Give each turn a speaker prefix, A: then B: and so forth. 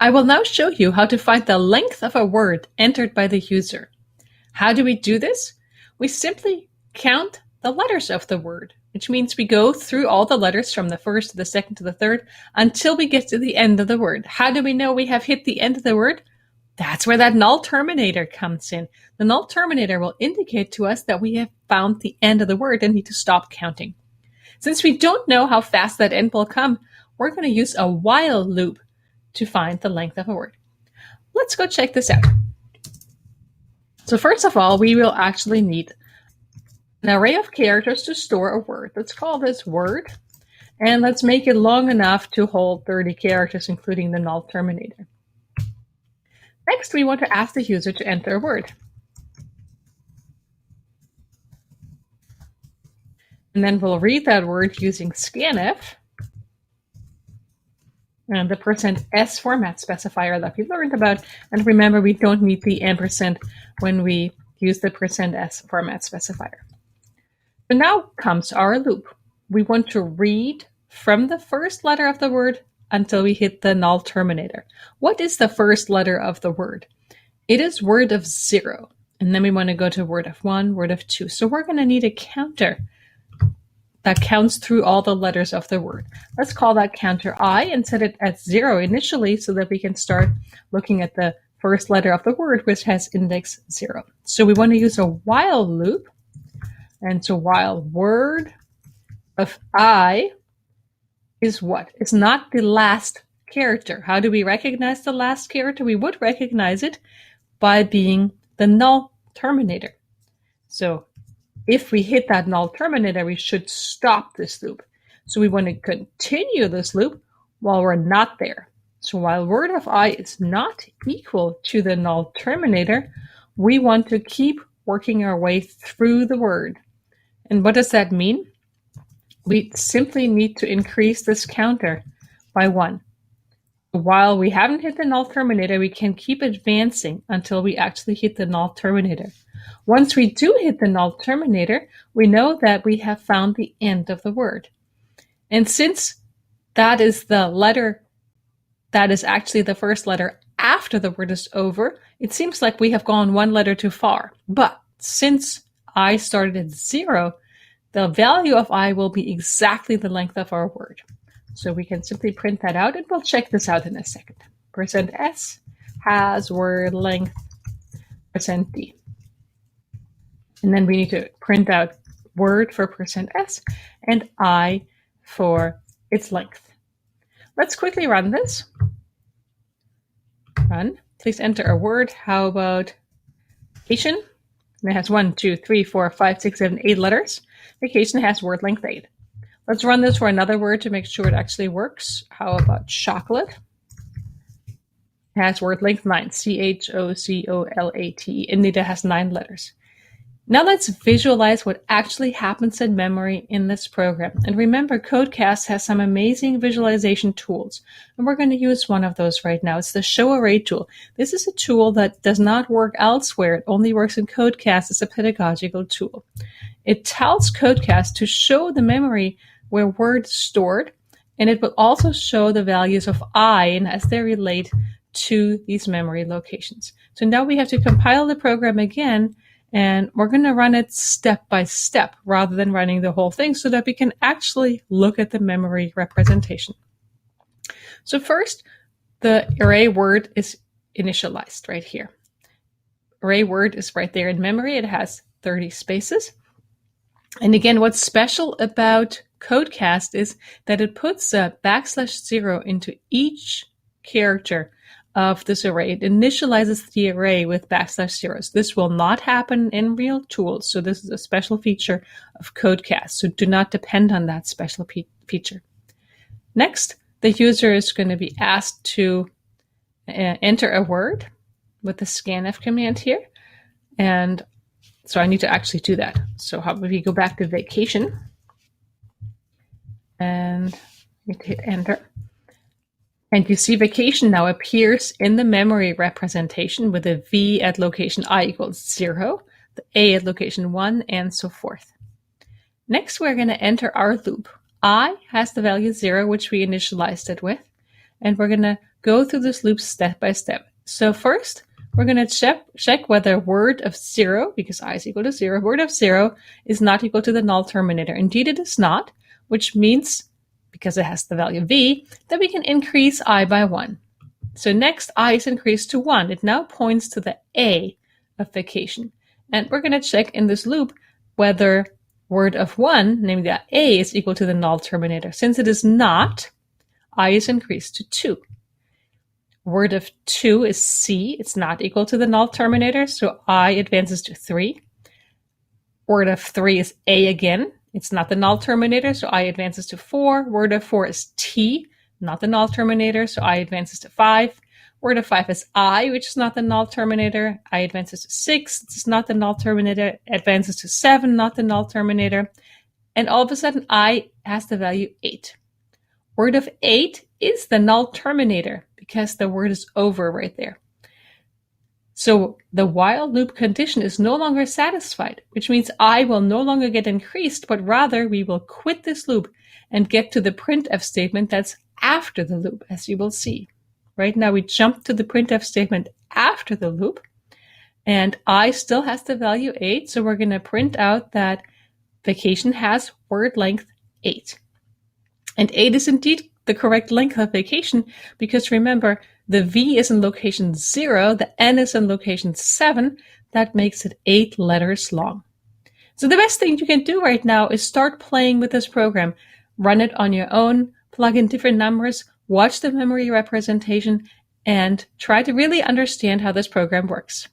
A: I will now show you how to find the length of a word entered by the user. How do we do this? We simply count the letters of the word, which means we go through all the letters from the first to the second to the third until we get to the end of the word. How do we know we have hit the end of the word? That's where that null terminator comes in. The null terminator will indicate to us that we have found the end of the word and need to stop counting. Since we don't know how fast that end will come, we're going to use a while loop to find the length of a word. Let's go check this out. So first of all, we will actually need an array of characters to store a word. Let's call this word, and let's make it long enough to hold 30 characters, including the null terminator. Next, we want to ask the user to enter a word. And then we'll read that word using scanf and the %s format specifier that we learned about. And remember, we don't need the ampersand when we use the %s format specifier. So now comes our loop. We want to read from the first letter of the word until we hit the null terminator. What is the first letter of the word? It is word of 0. And then we want to go to word of 1, word of 2. So we're going to need a counter that counts through all the letters of the word. Let's call that counter I and set it at 0 initially so that we can start looking at the first letter of the word, which has index 0. So we want to use a while loop. And so while word of I is what? It's not the last character. How do we recognize the last character? We would recognize it by being the null terminator. So if we hit that null terminator, we should stop this loop. So we want to continue this loop while we're not there. So while word of I is not equal to the null terminator, we want to keep working our way through the word. And what does that mean? We simply need to increase this counter by 1. While we haven't hit the null terminator, we can keep advancing until we actually hit the null terminator. Once we do hit the null terminator, we know that we have found the end of the word. And since that is the letter that is actually the first letter after the word is over, it seems like we have gone one letter too far. But since I started at 0, the value of I will be exactly the length of our word. So we can simply print that out, and we'll check this out in a second. %s has word length %d. And then we need to print out word for %s and I for its length. Let's quickly run this. Run. Please enter a word. How about vacation? And it has 1, 2, 3, 4, 5, 6, 7, 8 letters. Vacation has word length 8. Let's run this for another word to make sure it actually works. How about chocolate? It has word length 9. CHOCOLAT. And it has 9 letters. Now let's visualize what actually happens in memory in this program. And remember, Codecast has some amazing visualization tools. And we're going to use one of those right now. It's the Show Array tool. This is a tool that does not work elsewhere. It only works in Codecast as a pedagogical tool. It tells Codecast to show the memory where words stored, and it will also show the values of I and as they relate to these memory locations. So now we have to compile the program again, and we're going to run it step by step rather than running the whole thing so that we can actually look at the memory representation. So first, the array word is initialized right here. Array word is right there in memory. It has 30 spaces. And again, what's special about Codecast is that it puts a \0 into each character of this array. It initializes the array with \0s. This will not happen in real tools, so this is a special feature of Codecast, so do not depend on that special feature. Next, the user is going to be asked to enter a word with the scanf command here, and so I need to actually do that. So how about we go back to vacation and hit enter. And you see vacation now appears in the memory representation with a V at location I equals 0, the A at location 1, and so forth. Next, we're going to enter our loop. I has the value 0, which we initialized it with, and we're going to go through this loop step by step. So first, we're going to check whether word of 0, because I is equal to 0, word of 0 is not equal to the null terminator. Indeed, it is not, which means, because it has the value v, that we can increase I by 1. So next, I is increased to 1. It now points to the A of vacation. And we're going to check in this loop whether word of 1, namely the A, is equal to the null terminator. Since it is not, I is increased to 2. Word of 2 is C. It's not equal to the null terminator, so I advances to 3. Word of 3 is A again. It's not the null terminator, so I advances to 4. Word of 4 is T, not the null terminator, so I advances to 5. Word of 5 is I, which is not the null terminator. I advances to 6. It's not the null terminator. Advances to 7, not the null terminator. And all of a sudden, I has the value 8. Word of 8 is the null terminator because the word is over right there. So the while loop condition is no longer satisfied, which means I will no longer get increased, but rather we will quit this loop and get to the printf statement that's after the loop, as you will see. Right now we jump to the printf statement after the loop, and I still has the value 8, so we're going to print out that vacation has word length 8. And 8 is indeed the correct length of vacation, because remember, the V is in location 0, the N is in location 7. That makes it 8 letters long. So the best thing you can do right now is start playing with this program. Run it on your own, plug in different numbers, watch the memory representation, and try to really understand how this program works.